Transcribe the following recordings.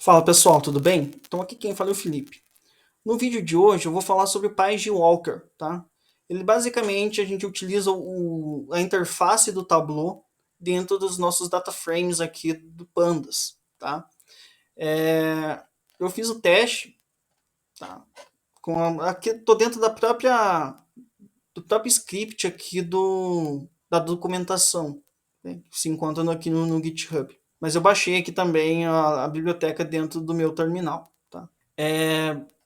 Fala pessoal, tudo bem? Então aqui quem fala é o Felipe. No vídeo de hoje eu vou falar sobre o Page Walker, tá? Ele basicamente a gente utiliza a interface do Tableau dentro dos nossos data frames aqui do Pandas, tá? Eu fiz o teste, tá? Aqui tô dentro do próprio script aqui da documentação, né? Que se encontra aqui no GitHub. Mas eu baixei aqui também a biblioteca dentro do meu terminal, tá?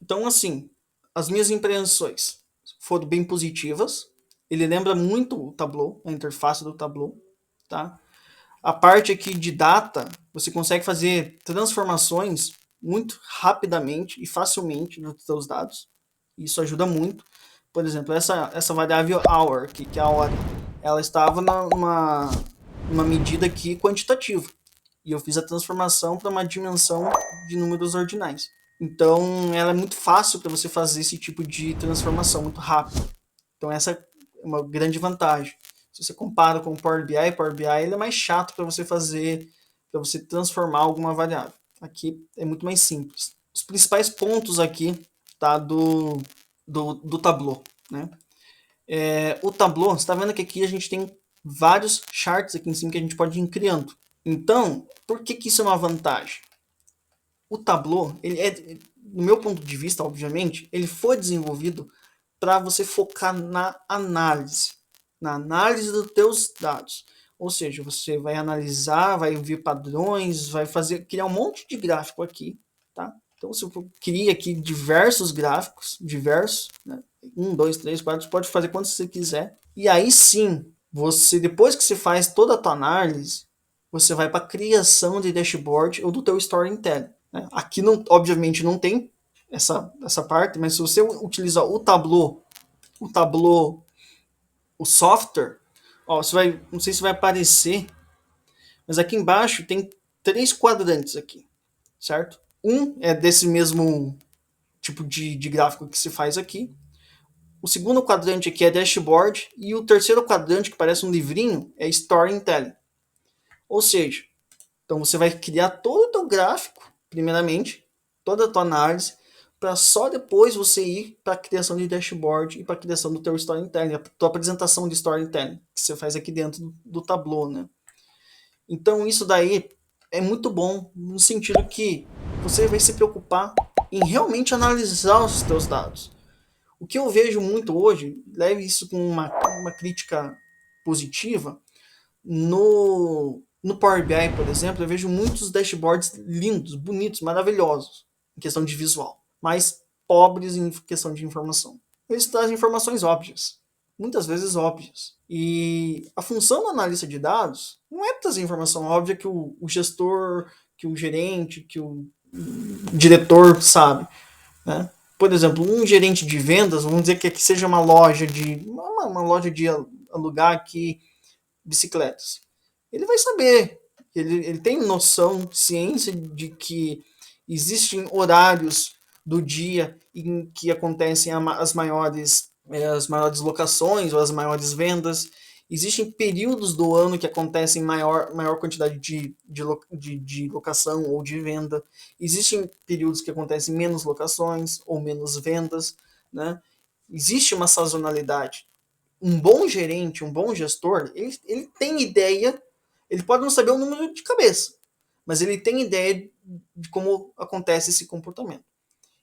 Então, assim, as minhas impressões foram bem positivas. Ele lembra muito o Tableau, a interface do Tableau, tá? A parte aqui de data, você consegue fazer transformações muito rapidamente e facilmente nos seus dados. Isso ajuda muito. Por exemplo, essa variável hour, que é a hora, ela estava numa medida aqui quantitativa. E eu fiz a transformação para uma dimensão de números ordinais. Então, ela é muito fácil para você fazer esse tipo de transformação, muito rápido. Então, essa é uma grande vantagem. Se você compara com o Power BI ele é mais chato para você fazer, para você transformar alguma variável. Aqui é muito mais simples. Os principais pontos aqui tá, do Tableau. Né? O Tableau, você está vendo que aqui a gente tem vários charts aqui em cima que a gente pode ir criando. Então, por que isso é uma vantagem? O Tableau, no meu ponto de vista, obviamente, ele foi desenvolvido para você focar na análise dos teus dados. Ou seja, você vai analisar, vai ver padrões, vai criar um monte de gráfico aqui, tá? Então você cria aqui diversos gráficos, né? Um, dois, três, quatro, você pode fazer quantos você quiser. E aí sim, depois que você faz toda a tua análise, você vai para a criação de dashboard ou do teu storytelling. Né? Aqui, não, obviamente, não tem essa parte, mas se você utilizar o Tableau, o software, ó, não sei se vai aparecer, mas aqui embaixo tem três quadrantes aqui, certo? Um é desse mesmo tipo de gráfico que se faz aqui. O segundo quadrante aqui é dashboard e o terceiro quadrante, que parece um livrinho, é storytelling. Ou seja, então você vai criar todo o teu gráfico, primeiramente, toda a tua análise, para só depois você ir para a criação de dashboard e para a criação do teu storytelling, a tua apresentação de storytelling, que você faz aqui dentro do Tableau, né? Então isso daí é muito bom no sentido que você vai se preocupar em realmente analisar os teus dados. O que eu vejo muito hoje, leve isso com uma crítica positiva, no Power BI, por exemplo, eu vejo muitos dashboards lindos, bonitos, maravilhosos, em questão de visual, mas pobres em questão de informação. Eles trazem informações óbvias, muitas vezes óbvias. E a função do analista de dados não é trazer informação óbvia que o gestor, que o gerente, que o diretor sabe. Né? Por exemplo, um gerente de vendas, vamos dizer que aqui seja uma loja de alugar aqui bicicletas. Ele vai saber, ele tem noção, ciência de que existem horários do dia em que acontecem as maiores locações ou as maiores vendas. Existem períodos do ano que acontecem maior quantidade de locação ou de venda. Existem períodos que acontecem menos locações ou menos vendas. Né? Existe uma sazonalidade. Um bom gerente, um bom gestor, ele tem ideia, ele pode não saber o número de cabeça, mas ele tem ideia de como acontece esse comportamento.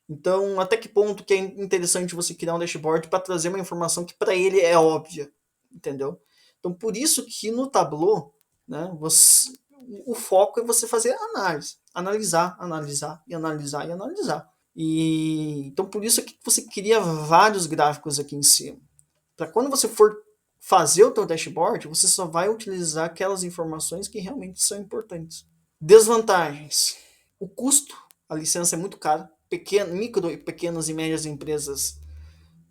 Então, até que ponto que é interessante você criar um dashboard para trazer uma informação que para ele é óbvia, entendeu? Então, por isso que no Tableau, né, o foco é você fazer análise, analisar, analisar e analisar e analisar. Então, por isso é que você cria vários gráficos aqui em cima. Para quando você for fazer o teu dashboard, você só vai utilizar aquelas informações que realmente são importantes. Desvantagens. O custo, a licença é muito cara. Micro, pequenas e médias empresas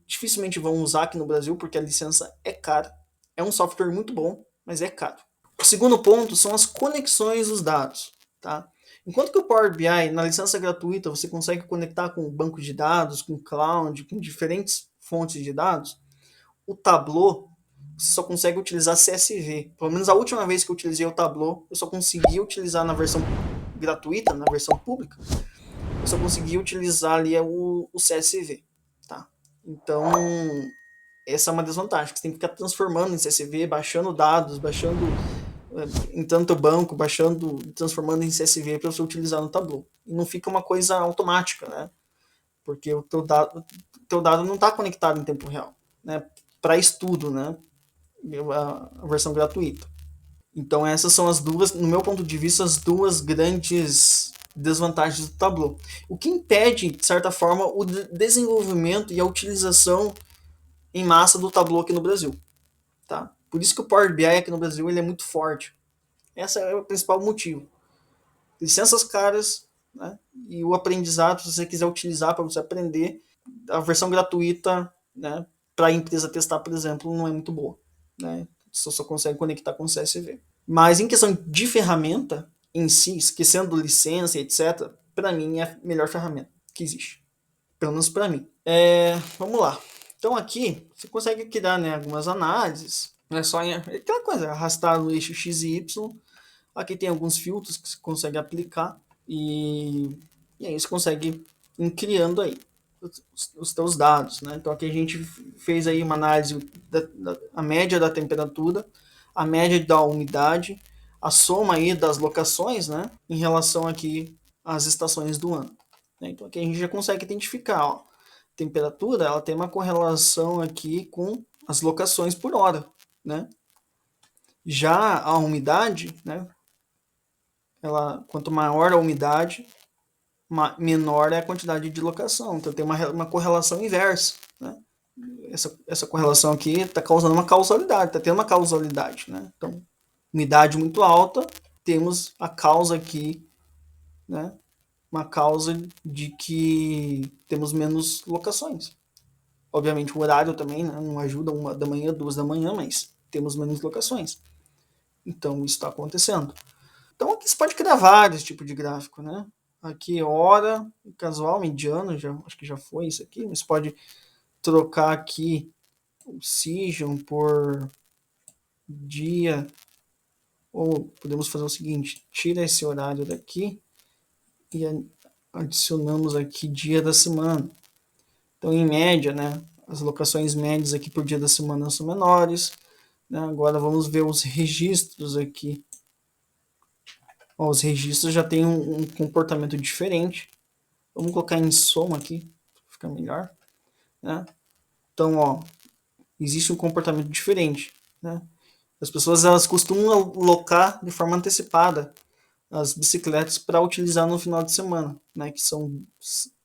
dificilmente vão usar aqui no Brasil porque a licença é cara. É um software muito bom, mas é caro. O segundo ponto são as conexões dos dados. Tá? Enquanto que o Power BI, na licença gratuita, você consegue conectar com banco de dados, com cloud, com diferentes fontes de dados, o Tableau você só consegue utilizar CSV. Pelo menos a última vez que eu utilizei o Tableau, eu só consegui utilizar na versão gratuita, na versão pública, eu só conseguia utilizar ali o CSV, tá? Então, essa é uma desvantagem, que você tem que ficar transformando em CSV, baixando dados, em tanto banco, transformando em CSV para você utilizar no Tableau. E não fica uma coisa automática, né? Porque teu dado não está conectado em tempo real, né? Para estudo, né? A versão gratuita. Então essas são as duas, no meu ponto de vista, as duas grandes desvantagens do Tableau. O que impede, de certa forma, o desenvolvimento e a utilização em massa do Tableau aqui no Brasil. Tá? Por isso que o Power BI aqui no Brasil ele é muito forte. Esse é o principal motivo. Licenças caras, né? E o aprendizado, se você quiser utilizar para você aprender, a versão gratuita, né, para a empresa testar, por exemplo, não é muito boa. Né? Você só consegue conectar com o CSV. Mas em questão de ferramenta em si, esquecendo licença, etc., para mim é a melhor ferramenta que existe. Pelo menos para mim. Vamos lá. Então aqui você consegue criar, né, algumas análises. É só aquela coisa, arrastar no eixo X e Y. Aqui tem alguns filtros que você consegue aplicar. E aí você consegue ir criando aí os teus dados, né? Então aqui a gente fez aí uma análise a média da temperatura, a média da umidade, a soma aí das locações, né? Em relação aqui às estações do ano. Né? Então aqui a gente já consegue identificar, ó, temperatura, ela tem uma correlação aqui com as locações por hora, né? Já a umidade, né? Quanto maior a umidade, menor é a quantidade de locação. Então tem uma correlação inversa. Né? Essa correlação aqui está causando uma causalidade, está tendo uma causalidade. Né? Então, umidade muito alta, temos a causa aqui, né? Uma causa de que temos menos locações. Obviamente o horário também, né? Não ajuda, 1 da manhã, 2 da manhã, mas temos menos locações. Então isso está acontecendo. Então aqui você pode criar vários tipos de gráfico, né? Aqui hora, casual, mediano, acho que já foi isso aqui. Você pode trocar aqui o season por dia, ou podemos fazer o seguinte, tira esse horário daqui e adicionamos aqui dia da semana. Então em média, né? As locações médias aqui por dia da semana são menores. Né? Agora vamos ver os registros aqui. Ó, os registros já têm um comportamento diferente. Vamos colocar em soma aqui, fica melhor. Né? Então, ó, existe um comportamento diferente. Né? As pessoas elas costumam alocar de forma antecipada as bicicletas para utilizar no final de semana, né? Que são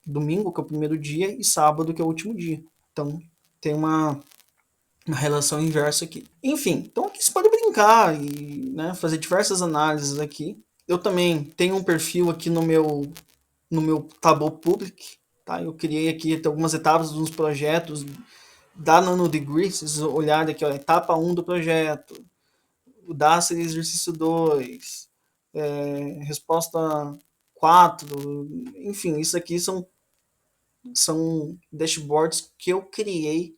domingo, que é o primeiro dia, e sábado, que é o último dia. Então, tem uma relação inversa aqui. Enfim, então aqui você pode brincar e, né, fazer diversas análises aqui. Eu também tenho um perfil aqui no meu Tableau Public, tá? Eu criei aqui algumas etapas dos projetos da NanoDegree, vocês olharem aqui, ó, etapa 1 do projeto, o DASA exercício 2, resposta 4, enfim, isso aqui são dashboards que eu criei.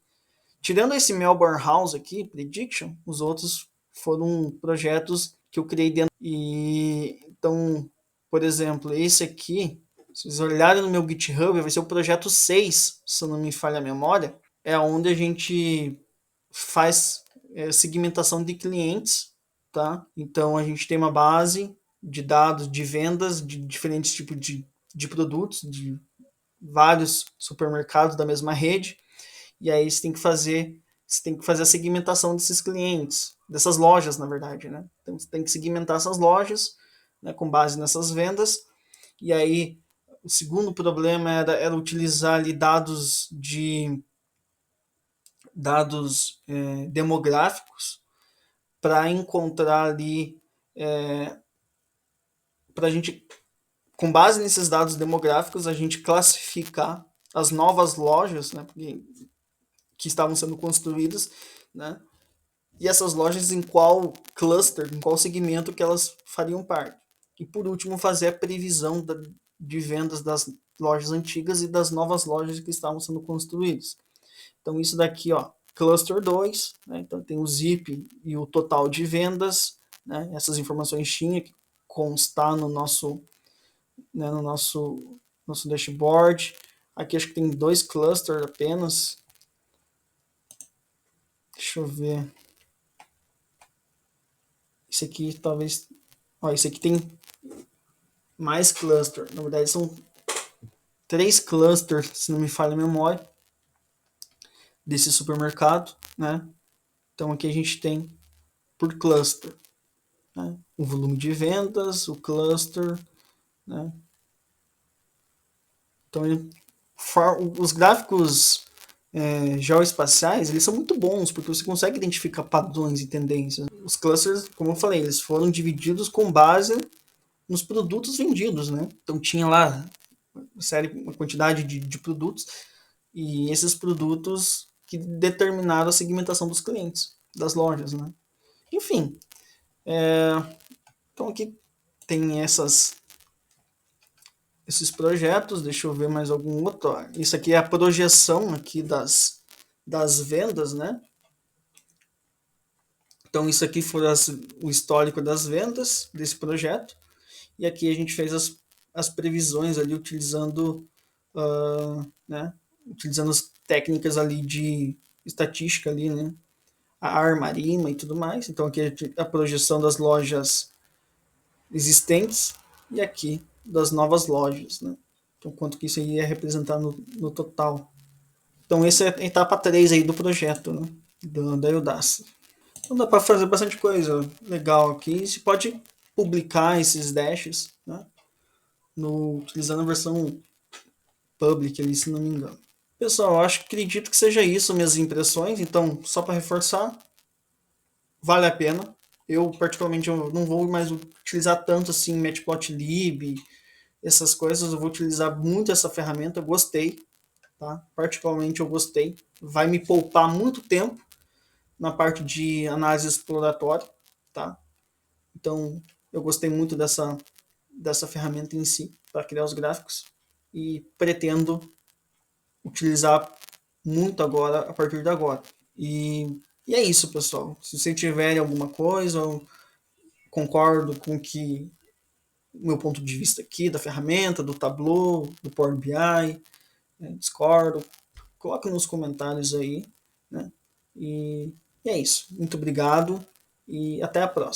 Tirando esse Melbourne House aqui, Prediction, os outros foram projetos que eu criei dentro. E então, por exemplo, esse aqui, se vocês olharem no meu GitHub, vai ser o projeto 6, se não me falha a memória, é onde a gente faz segmentação de clientes, tá? Então a gente tem uma base de dados de vendas de diferentes tipos de produtos, de vários supermercados da mesma rede, e aí você tem que fazer a segmentação desses clientes, dessas lojas, na verdade, né? Então você tem que segmentar essas lojas, né, com base nessas vendas, e aí o segundo problema era utilizar ali dados demográficos para encontrar ali, para a gente, com base nesses dados demográficos, a gente classificar as novas lojas, né, que estavam sendo construídas, né, e essas lojas em qual cluster, em qual segmento que elas fariam parte. E por último, fazer a previsão de vendas das lojas antigas e das novas lojas que estavam sendo construídas. Então isso daqui, ó, cluster 2, né? Então tem o zip e o total de vendas, né? Essas informações tinha que constar né, no nosso dashboard. Aqui acho que tem 2 clusters apenas. Deixa eu ver. Esse aqui talvez. Ó, esse aqui tem mais cluster. Na verdade, são 3 clusters, se não me falha a memória, desse supermercado, né? Então aqui a gente tem por cluster, né? O volume de vendas, o cluster, né? Então os gráficos geoespaciais, eles são muito bons, porque você consegue identificar padrões e tendências. Os clusters, como eu falei, eles foram divididos com base nos produtos vendidos, né? Então tinha lá uma quantidade de produtos, e esses produtos que determinaram a segmentação dos clientes, das lojas, né? Enfim, então aqui tem esses projetos, deixa eu ver mais algum outro. Isso aqui é a projeção aqui das vendas, né? Então isso aqui foi o histórico das vendas desse projeto, e aqui a gente fez as previsões ali utilizando, né? Utilizando as técnicas ali de estatística ali, né? A Armarima e tudo mais. Então aqui a projeção das lojas existentes e aqui das novas lojas, né? Então quanto que isso ia representar no total. Então essa é a etapa 3 aí do projeto, né? Da Udacity. Então dá para fazer bastante coisa legal aqui. Você pode publicar esses dashes, né? Utilizando a versão public ali, se não me engano. Pessoal, acredito que seja isso, minhas impressões. Então, só para reforçar, vale a pena. Eu, particularmente, eu não vou mais utilizar tanto assim Matplotlib, essas coisas. Eu vou utilizar muito essa ferramenta. Eu gostei, tá? Particularmente, eu gostei. Vai me poupar muito tempo na parte de análise exploratória, tá? Então, eu gostei muito dessa ferramenta em si para criar os gráficos e pretendo utilizar muito agora, a partir de agora. E é isso, pessoal. Se vocês tiverem alguma coisa, eu concordo com que o meu ponto de vista aqui da ferramenta, do Tableau, do Power BI, né, discordo, coloque nos comentários aí, né? E é isso. Muito obrigado e até a próxima.